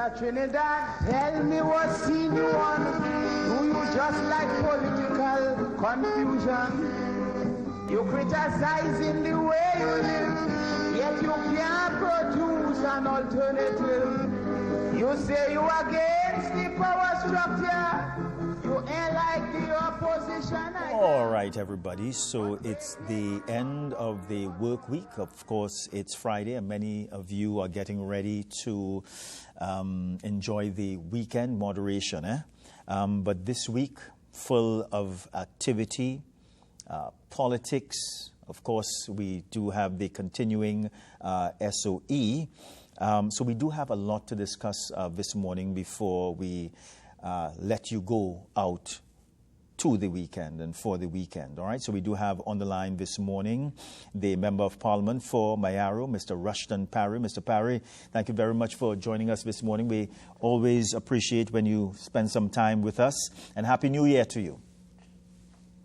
Mr. Trinidad, tell me what scene you on. Do you just like political confusion? You criticizing the way you live, yet you can't produce an alternative. You say you against the power structure. You ain't like the opposition. All right, everybody. So it's the end of the work week. Of course, it's Friday, and many of you are getting ready to enjoy the weekend moderation. But this week, full of activity, politics. Of course, we do have the continuing SoE. So we do have a lot to discuss this morning before we let you go out to the weekend and for the weekend. All right, so we do have on the line this morning the Member of Parliament for Mayaro, Mr. Rushton Paray. Mr. Paray, thank you very much for joining us this morning. We always appreciate when you spend some time with us, and Happy New Year to you.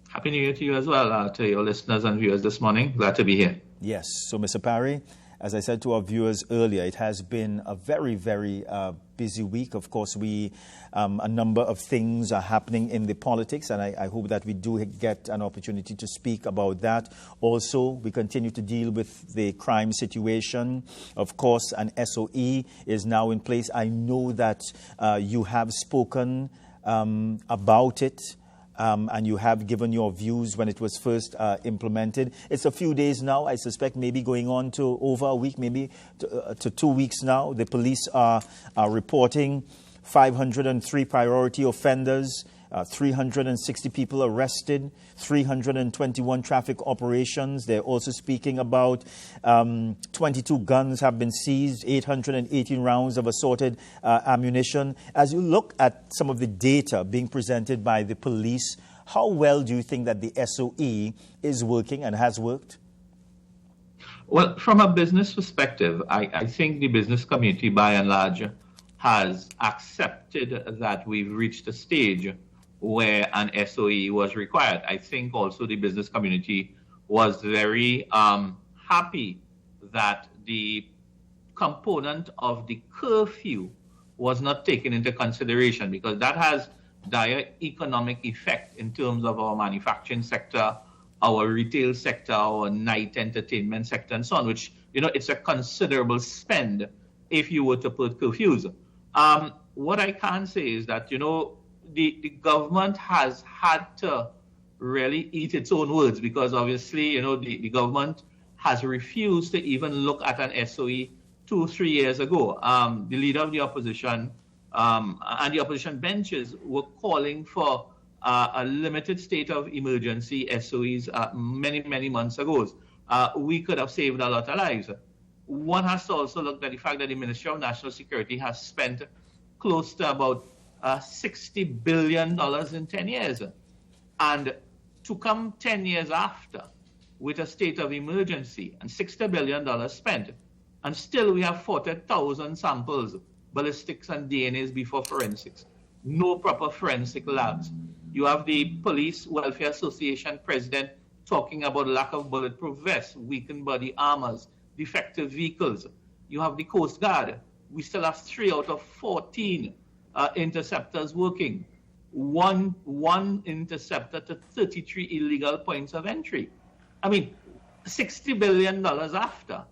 Happy New Year to you as well, to your listeners and viewers this morning. Glad to be here. Yes, so Mr. Paray, as I said to our viewers earlier, it has been a very, very busy week. Of course, a number of things are happening in the politics, and I hope that we do get an opportunity to speak about that. Also, we continue to deal with the crime situation. Of course, an SoE is now in place. I know that you have spoken about it. And you have given your views when it was first implemented. It's a few days now, I suspect, maybe going on to over a week, maybe to 2 weeks now. The police are reporting 503 priority offenders, 360 people arrested, 321 traffic operations. They're also speaking about 22 guns have been seized, 818 rounds of assorted ammunition. As you look at some of the data being presented by the police, how well do you think that the SoE is working and has worked? Well, from a business perspective, I think the business community by and large has accepted that we've reached a stage where an SoE was required. I think also the business community was very happy that the component of the curfew was not taken into consideration, because that has dire economic effect in terms of our manufacturing sector, our retail sector, our night entertainment sector, and so on, which, it's a considerable spend if you were to put curfews. What I can say is that, the government has had to really eat its own words, because obviously, the government has refused to even look at an SoE 2-3 years ago. The leader of the opposition and the opposition benches were calling for a limited state of emergency SoEs many, many months ago. We could have saved a lot of lives. One has to also look at the fact that the Ministry of National Security has spent close to about $60 billion in 10 years. And to come 10 years after with a state of emergency and $60 billion spent, and still we have 40,000 samples, ballistics and DNAs before forensics. No proper forensic labs. You have the Police Welfare Association president talking about lack of bulletproof vests, weakened body armors, defective vehicles. You have the Coast Guard. We still have 3 out of 14 interceptors working. One interceptor to 33 illegal points of entry. I mean, $60 billion after,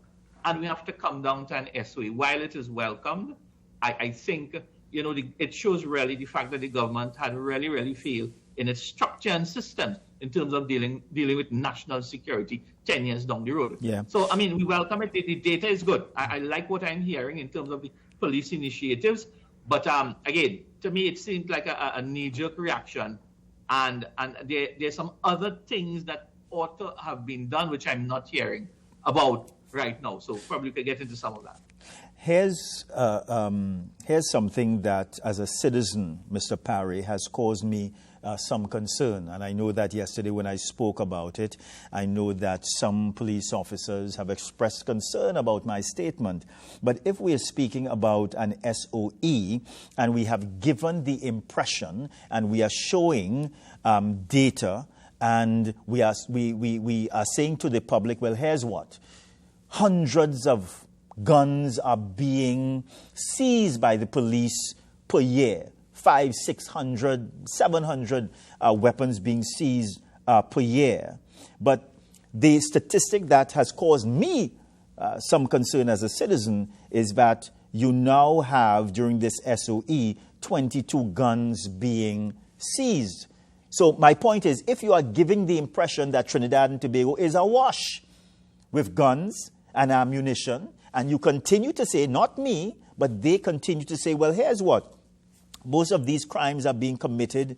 and we have to come down to an SoE. While it is welcomed, I think, it shows really the fact that the government had really failed in its structure and systems in terms of dealing with national security 10 years down the road. Yeah. So, we welcome it. The data is good. I like what I'm hearing in terms of the police initiatives. But again, to me, it seemed like a knee-jerk reaction. And there's some other things that ought to have been done, which I'm not hearing about right now. So probably we could get into some of that. Here's something that, as a citizen, Mr. Paray, has caused me some concern. And I know that yesterday when I spoke about it, I know that some police officers have expressed concern about my statement. But if we are speaking about an SoE, and we have given the impression, and we are showing data, and we are saying to the public, well, here's what. Hundreds of guns are being seized by the police per year. 500, 600, 700 weapons being seized per year. But the statistic that has caused me some concern as a citizen is that you now have, during this SoE, 22 guns being seized. So my point is, if you are giving the impression that Trinidad and Tobago is awash with guns and ammunition, and you continue to say, not me, but they continue to say, well, here's what. Most of these crimes are being committed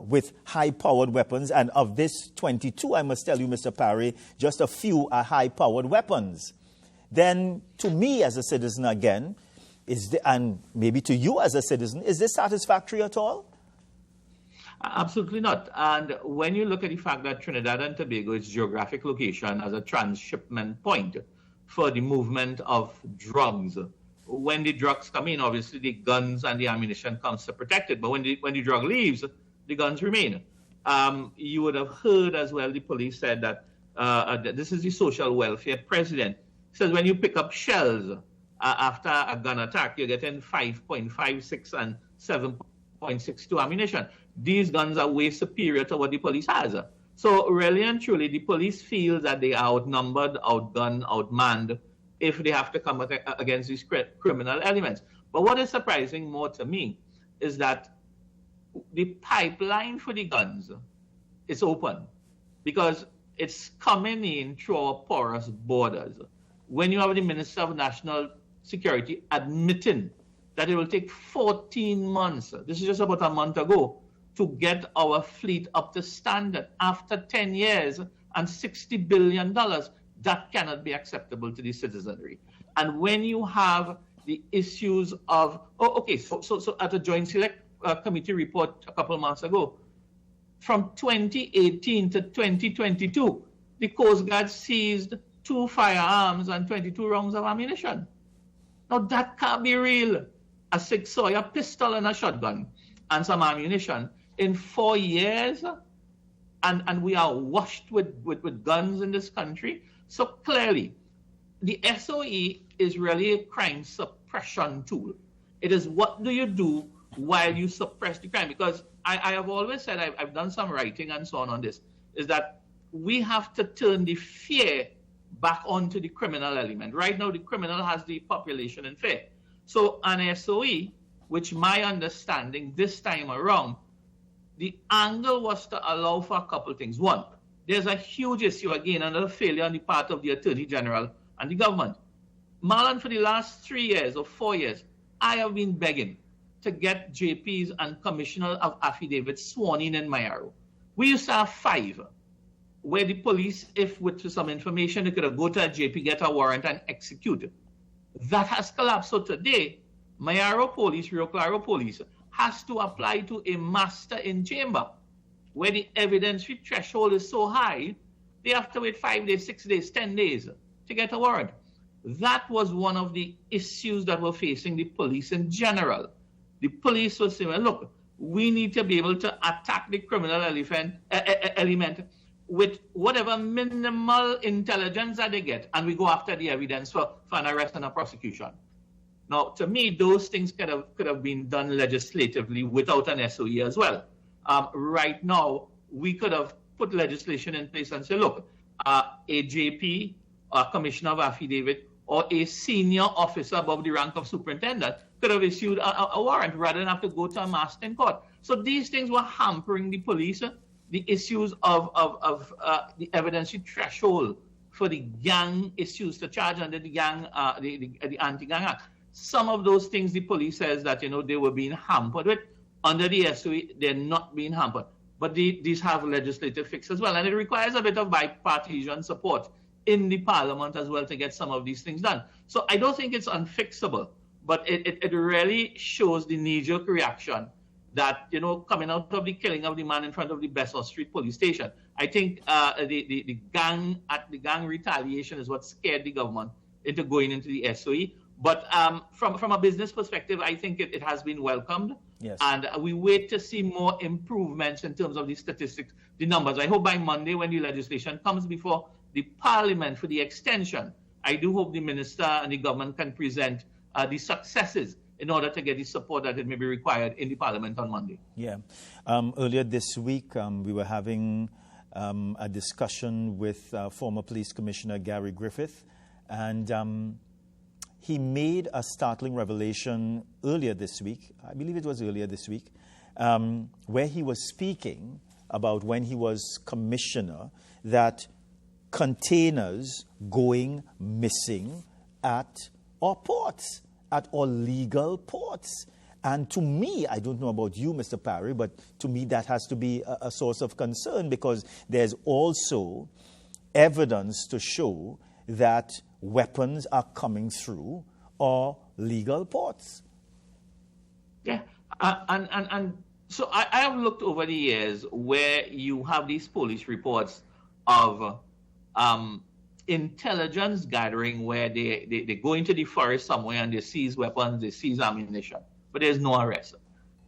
with high-powered weapons, and of this 22, I must tell you, Mr. Paray, just a few are high-powered weapons. Then, to me as a citizen again, and maybe to you as a citizen, is this satisfactory at all? Absolutely not. And when you look at the fact that Trinidad and Tobago, its geographic location as a transshipment point for the movement of drugs, when the drugs come in, obviously the guns and the ammunition comes to protect it. But when the drug leaves, the guns remain. You would have heard as well, the police said that this is the social welfare president. He says when you pick up shells after a gun attack, you're getting 5.56 and 7.62 ammunition. These guns are way superior to what the police has. So really and truly, the police feel that they are outnumbered, outgunned, outmanned if they have to come against these criminal elements. But what is surprising more to me is that the pipeline for the guns is open because it's coming in through our porous borders. When you have the Minister of National Security admitting that it will take 14 months, this is just about a month ago, to get our fleet up to standard after 10 years and $60 billion, that cannot be acceptable to the citizenry. And when you have the issues of, so at a Joint Select Committee report a couple of months ago, from 2018 to 2022, the Coast Guard seized 2 firearms and 22 rounds of ammunition. Now that can't be real. A 6 SoE pistol and a shotgun and some ammunition in 4 years, and we are washed with guns in this country. So clearly, the SoE is really a crime suppression tool. It is what do you do while you suppress the crime? Because I have always said, I've done some writing and so on this, is that we have to turn the fear back onto the criminal element. Right now, the criminal has the population in fear. So an SoE, which my understanding this time around, the angle was to allow for a couple of things. One, there's a huge issue, again, another failure on the part of the Attorney General and the government. Marlon, for the last 3 years or 4 years, I have been begging to get JPs and Commissioner of Affidavits sworn in Mayaro. We used to have 5, where the police, if with some information, they could have go to a JP, get a warrant, and execute it. That has collapsed. So today, Mayaro Police, Rio Claro Police, has to apply to a master in chamber, where the evidence threshold is so high, they have to wait 5 days, 6 days, 10 days to get a warrant. That was one of the issues that were facing the police in general. The police were saying, well, look, we need to be able to attack the criminal element with whatever minimal intelligence that they get, and we go after the evidence for an arrest and a prosecution. Now, to me, those things could have been done legislatively without an SoE as well. Right now, we could have put legislation in place and say, look, a JP, a Commissioner of Affidavit, or a senior officer above the rank of superintendent could have issued a warrant rather than have to go to a master in court. So these things were hampering the police. The issues of the evidentiary threshold for the gang issues to charge under the gang, the Anti-Gang Act. Some of those things the police says that, they were being hampered with. Under the SoE, they're not being hampered. But these have legislative fix as well. And it requires a bit of bipartisan support in the parliament as well to get some of these things done. So I don't think it's unfixable, but it really shows the knee-jerk reaction that, coming out of the killing of the man in front of the Besson Street police station. I think the gang retaliation is what scared the government into going into the SoE. But from a business perspective, I think it has been welcomed. Yes. And we wait to see more improvements in terms of the statistics, the numbers. I hope by Monday, when the legislation comes before the Parliament for the extension, I do hope the minister and the government can present the successes in order to get the support that it may be required in the parliament on Monday. Yeah. Earlier this week, we were having a discussion with former Police Commissioner Gary Griffith, and he made a startling revelation earlier this week, I believe it was earlier this week, where he was speaking about when he was commissioner that containers going missing at our ports, at our legal ports. And to me, I don't know about you, Mr. Paray, but to me that has to be a source of concern, because there's also evidence to show that weapons are coming through our legal ports. Yeah, and so I have looked over the years where you have these police reports of intelligence gathering where they go into the forest somewhere and they seize weapons, they seize ammunition, but there's no arrest.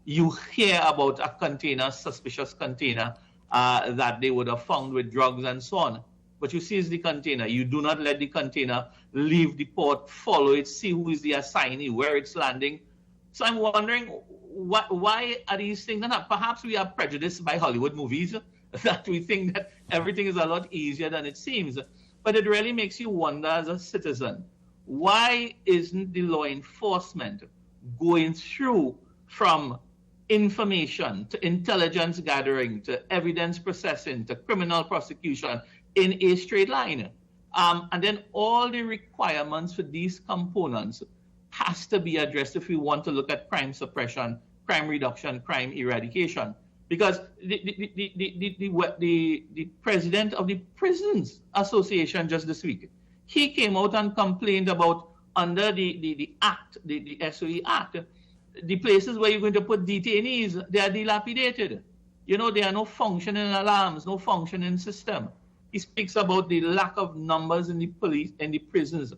You hear about a container, suspicious container, that they would have found with drugs and so on, but you seize the container. You do not let the container leave the port, follow it, see who is the assignee, where it's landing. So I'm wondering, why are these things not? Perhaps we are prejudiced by Hollywood movies, that we think that everything is a lot easier than it seems. But it really makes you wonder as a citizen, why isn't the law enforcement going through from information to intelligence gathering to evidence processing to criminal prosecution in a straight line? And then all the requirements for these components has to be addressed if we want to look at crime suppression, crime reduction, crime eradication. Because the president of the Prisons Association just this week, he came out and complained about under the Act, the SoE Act, the places where you're going to put detainees, they are dilapidated. You know, there are no functioning alarms, no functioning system. He speaks about the lack of numbers in the police, in the prisons,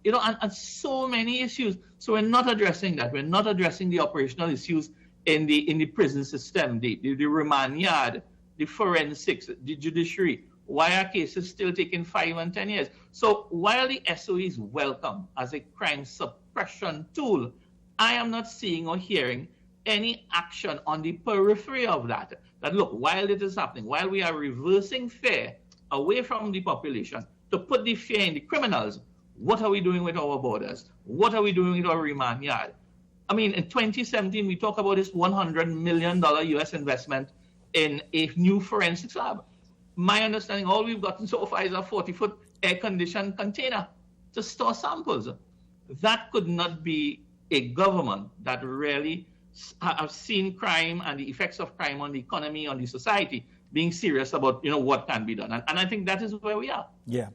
you know, and so many issues. So we're not addressing that. We're not addressing the operational issues in the prison system, the remand yard, the forensics, the judiciary. Why are cases still taking 5 and 10 years? So while the SoE is welcome as a crime suppression tool, I am not seeing or hearing any action on the periphery of that. That look, while it is happening, while we are reversing fear away from the population to put the fear in the criminals, what are we doing with our borders? What are we doing with our remand yard? I mean, in 2017, we talk about this $100 million US investment in a new forensics lab. My understanding, all we've gotten so far is a 40-foot air-conditioned container to store samples. That could not be a government that really have seen crime and the effects of crime on the economy, on the society, being serious about, you know, what can be done. And I think that is where we are. Yeah.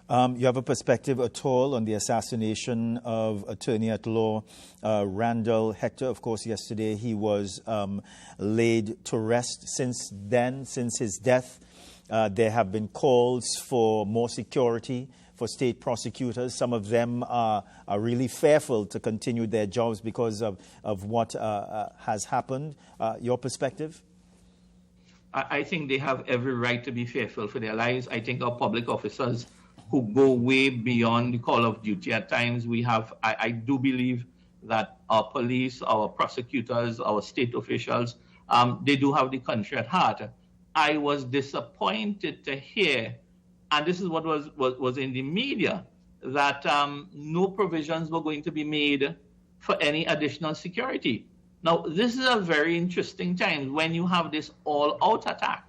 You have a perspective at all on the assassination of Attorney at Law Randall Hector? Of course, yesterday he was laid to rest. Since then, since his death, there have been calls for more security for state prosecutors. Some of them are really fearful to continue their jobs because of what has happened. Your perspective? I think they have every right to be fearful for their lives. I think our public officers who go way beyond the call of duty at times, I do believe that our police, our prosecutors, our state officials, they do have the country at heart. I was disappointed to hear, and this is what was in the media, that no provisions were going to be made for any additional security. Now, this is a very interesting time when you have this all-out attack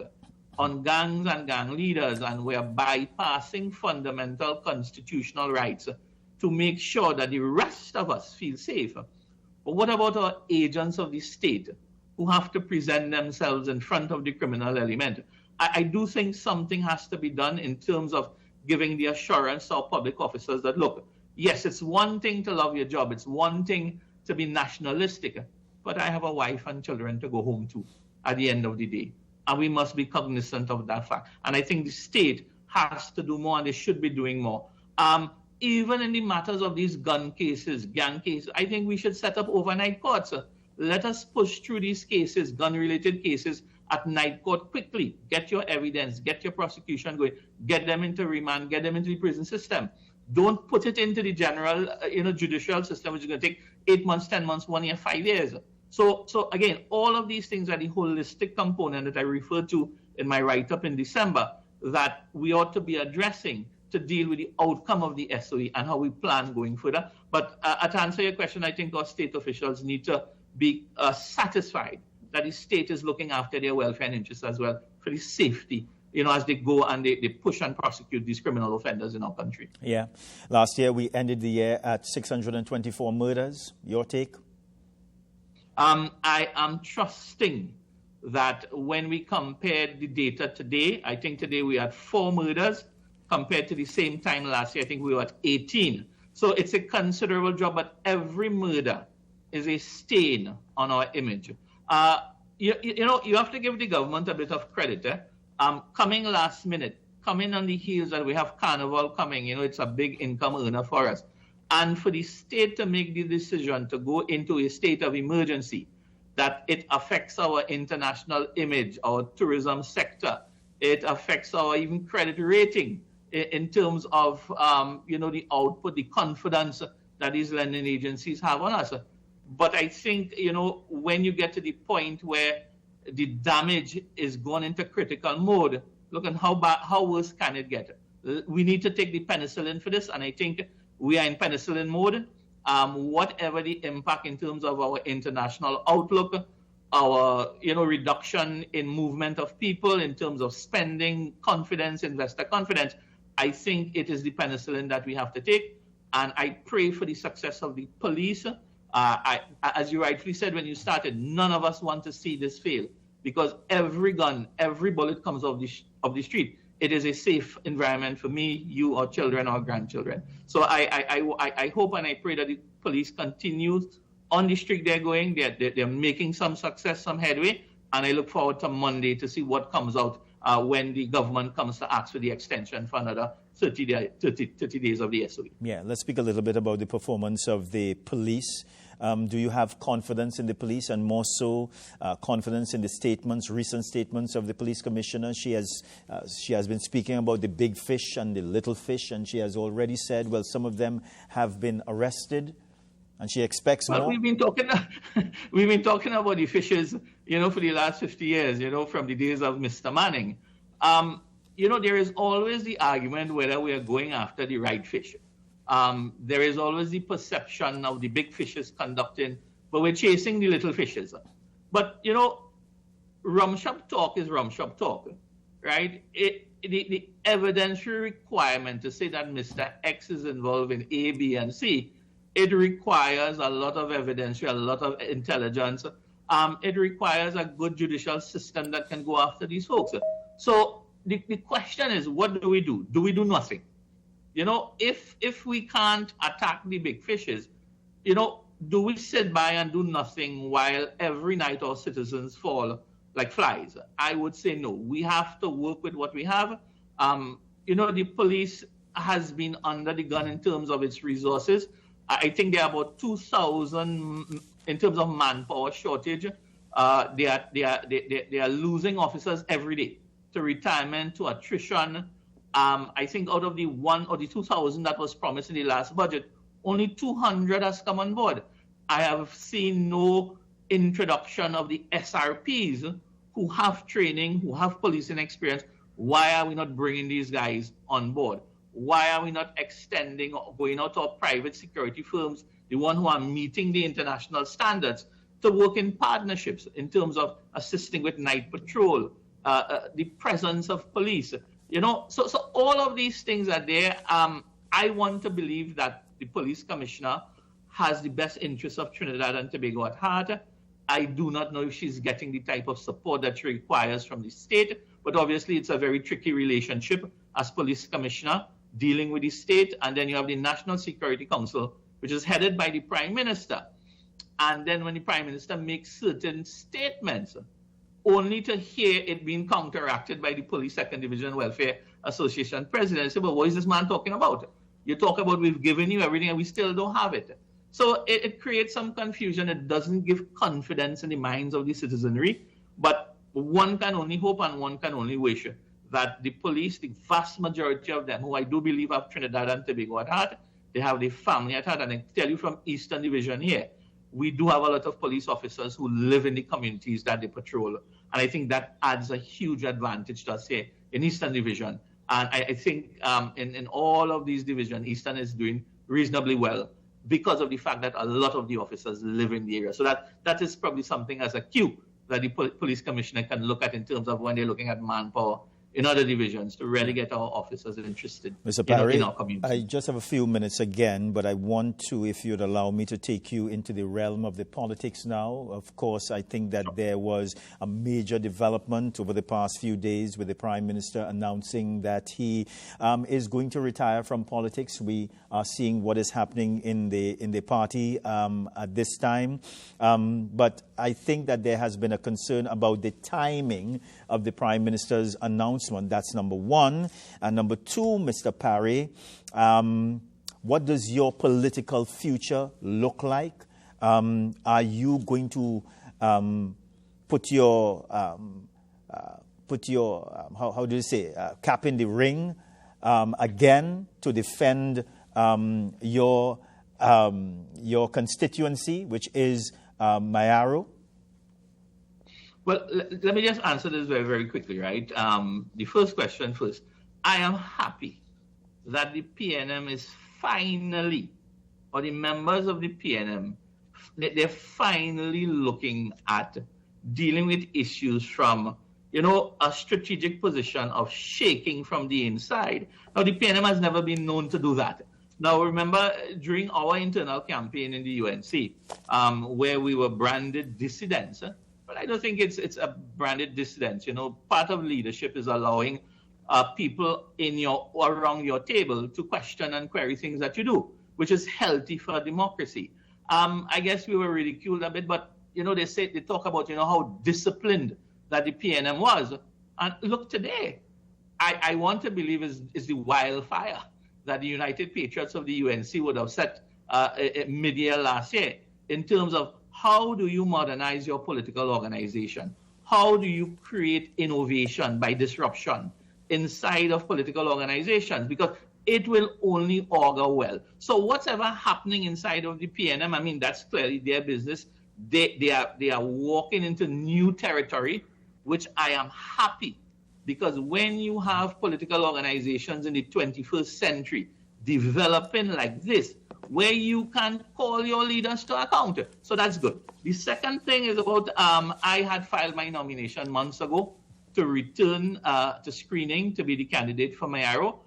on gangs and gang leaders, and we're bypassing fundamental constitutional rights to make sure that the rest of us feel safe. But what about our agents of the state who have to present themselves in front of the criminal element? I do think something has to be done in terms of giving the assurance to our public officers that, look, yes, it's one thing to love your job, it's one thing to be nationalistic, but I have a wife and children to go home to at the end of the day. And we must be cognizant of that fact. And I think the state has to do more, and they should be doing more. Even in the matters of these gun cases, gang cases, I think we should set up overnight courts. Let us push through these cases, gun-related cases, at night court quickly. Get your evidence, get your prosecution going, get them into remand, get them into the prison system. Don't put it into the general, judicial system, which is going to take 8 months, 10 months, 1 year, 5 years. So again, all of these things are the holistic component that I referred to in my write-up in December that we ought to be addressing to deal with the outcome of the SoE and how we plan going further. But to answer your question, I think our state officials need to be satisfied that the state is looking after their welfare and interests as well for the safety, as they go and they push and prosecute these criminal offenders in our country. Yeah. Last year, we ended the year at 624 murders. Your take? I am trusting that when we compare the data today, I think today we had 4 murders compared to the same time last year. I think we were at 18. So it's a considerable drop, but every murder is a stain on our image. You have to give the government a bit of credit. Coming last minute, coming on the heels that we have Carnival coming, it's a big income earner for us. And for the state to make the decision to go into a state of emergency, that it affects our international image, our tourism sector, it affects our even credit rating in terms of, the output, the confidence that these lending agencies have on us. But I think, when you get to the point where the damage is gone into critical mode, look at how worse can it get? We need to take the penicillin for this, and I think we are in penicillin mode. Whatever the impact in terms of our international outlook, our reduction in movement of people, in terms of spending, confidence, investor confidence, I think it is the penicillin that we have to take. And I pray for the success of the police. As you rightly said when you started, none of us want to see this fail, because every gun, every bullet comes off the street. It is a safe environment for me, you, our children, our grandchildren. So I hope and I pray that the police continue on the streak they're going. They're making some success, some headway, and I look forward to Monday to see what comes out when the government comes to ask for the extension for another 30 days of the SoE. Yeah, let's speak a little bit about the performance of the police. Do you have confidence in the police, and more so confidence in the recent statements of the police commissioner? She has been speaking about the big fish and the little fish, and she has already said, well, some of them have been arrested, and she expects more. We've been talking about the fishes, for the last 50 years, from the days of Mr. Manning. There is always the argument whether we are going after the right fish. There is always the perception of the big fishes conducting, but we're chasing the little fishes. But, rum shop talk is rum shop talk, right? The evidentiary requirement to say that Mr. X is involved in A, B, and C, it requires a lot of evidence, a lot of intelligence. It requires a good judicial system that can go after these folks. So the question is, what do we do? Do we do nothing? If we can't attack the big fishes, do we sit by and do nothing while every night our citizens fall like flies? I would say no. We have to work with what we have. The police has been under the gun in terms of its resources. I think there are about 2,000 in terms of manpower shortage. They are losing officers every day to retirement, to attrition. I think out of the 1 or the 2,000 that was promised in the last budget, only 200 has come on board. I have seen no introduction of the SRPs who have training, who have policing experience. Why are we not bringing these guys on board? Why are we not extending or going out to our private security firms, the ones who are meeting the international standards, to work in partnerships in terms of assisting with night patrol, the presence of police? So all of these things are there. I want to believe that the police commissioner has the best interests of Trinidad and Tobago at heart. I do not know if she's getting the type of support that she requires from the state, but obviously it's a very tricky relationship as police commissioner dealing with the state, and then you have the National Security Council, which is headed by the Prime Minister. And then when the Prime Minister makes certain statements, only to hear it being counteracted by the Police 2nd Division Welfare Association president. Say, well, what is this man talking about? You talk about we've given you everything and we still don't have it. So it creates some confusion. It doesn't give confidence in the minds of the citizenry. But one can only hope and one can only wish that the police, the vast majority of them, who I do believe have Trinidad and Tobago at heart, they have the family at heart. And I tell you from Eastern Division here, we do have a lot of police officers who live in the communities that they patrol. And I think that adds a huge advantage to us here in Eastern Division. And I think in all of these divisions, Eastern is doing reasonably well because of the fact that a lot of the officers live in the area. So that is probably something as a cue that the police commissioner can look at in terms of when they're looking at manpower in other divisions to really get our officers interested in our community. I just have a few minutes again, but I want to, if you'd allow me, to take you into the realm of the politics now. Of course, I think that there was a major development over the past few days with the Prime Minister announcing that he is going to retire from politics. We are seeing what is happening in the party at this time. But I think that there has been a concern about the timing of the Prime Minister's announcement. That's number one. And number two, Mr. Paray, what does your political future look like? Are you going to put your how do you say, cap in the ring again to defend your constituency, which is Mayaro? Well, let me just answer this very, very quickly, right? The first question first. I am happy that the PNM is finally, or the members of the PNM, they're finally looking at dealing with issues from, a strategic position of shaking from the inside. Now, the PNM has never been known to do that. Now, remember, during our internal campaign in the UNC, where we were branded dissidents, but I don't think it's a branded dissidence. Part of leadership is allowing people around your table to question and query things that you do, which is healthy for democracy. I guess we were ridiculed a bit, but they talk about how disciplined that the PNM was, and look today. I want to believe is the wildfire that the United Patriots of the UNC would have set mid-year last year in terms of how do you modernize your political organization? How do you create innovation by disruption inside of political organizations? Because it will only augur well. So whatever happening inside of the PNM, that's clearly their business. They are walking into new territory, which I am happy, because when you have political organizations in the 21st century developing like this, where you can call your leaders to account. So that's good. The second thing is about, I had filed my nomination months ago to return to screening to be the candidate for Mayaro.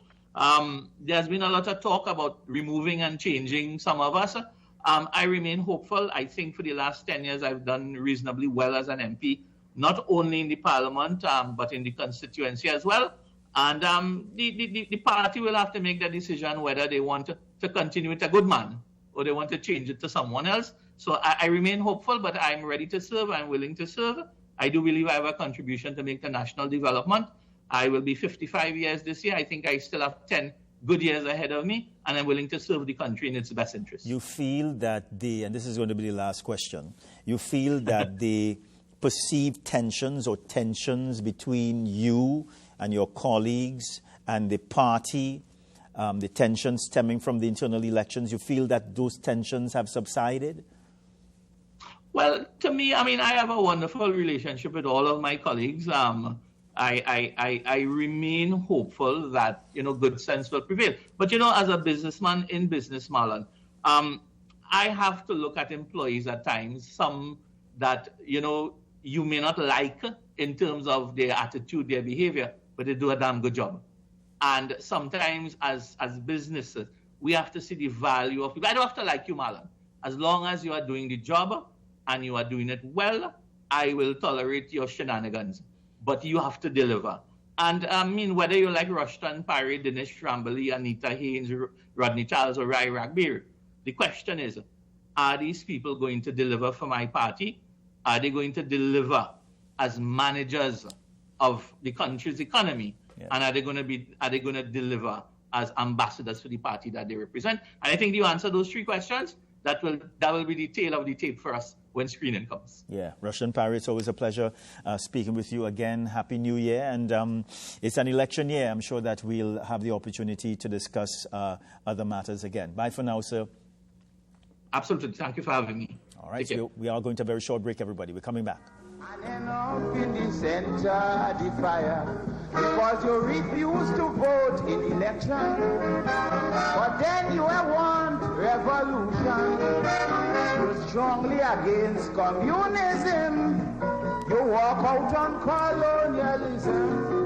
There's been a lot of talk about removing and changing some of us. I remain hopeful. I think for the last 10 years, I've done reasonably well as an MP, not only in the parliament, but in the constituency as well. And the party will have to make the decision whether they want to continue with a good man or they want to change it to someone else. So I remain hopeful, but I'm ready to serve. I'm willing to serve. I do believe I have a contribution to make to national development. I will be 55 years this year. I think I still have 10 good years ahead of me, and I'm willing to serve the country in its best interest. You feel that and this is going to be the last question, you feel that the perceived tensions between you and your colleagues and the party, the tensions stemming from the internal elections, you feel that those tensions have subsided? Well, to me, I have a wonderful relationship with all of my colleagues. I remain hopeful that, good sense will prevail. But, as a businessman in business, Marlon, I have to look at employees at times, some that, you may not like in terms of their attitude, their behavior, but they do a damn good job. And sometimes as businesses, we have to see the value of people. I don't have to like you, Marlon. As long as you are doing the job and you are doing it well, I will tolerate your shenanigans. But you have to deliver. And whether you like Rushton Paray, Dinesh Rambali, Anita Haynes, Rodney Charles, or Rai Ragbir, the question is, are these people going to deliver for my party? Are they going to deliver as managers of the country's economy? Yeah. And are they going to deliver as ambassadors for the party that they represent? And I think you answer those three questions, that will be the tail of the tape for us when screening comes. Yeah, Rushton Paray, it's always a pleasure speaking with you again. Happy New Year. And it's an election year. I'm sure that we'll have the opportunity to discuss other matters again. Bye for now, sir. Absolutely. Thank you for having me. All right, so we are going to a very short break, everybody. We're coming back. And then up in the center the fire, because you refuse to vote in election. But then you want revolution. You're strongly against communism. You walk out on colonialism.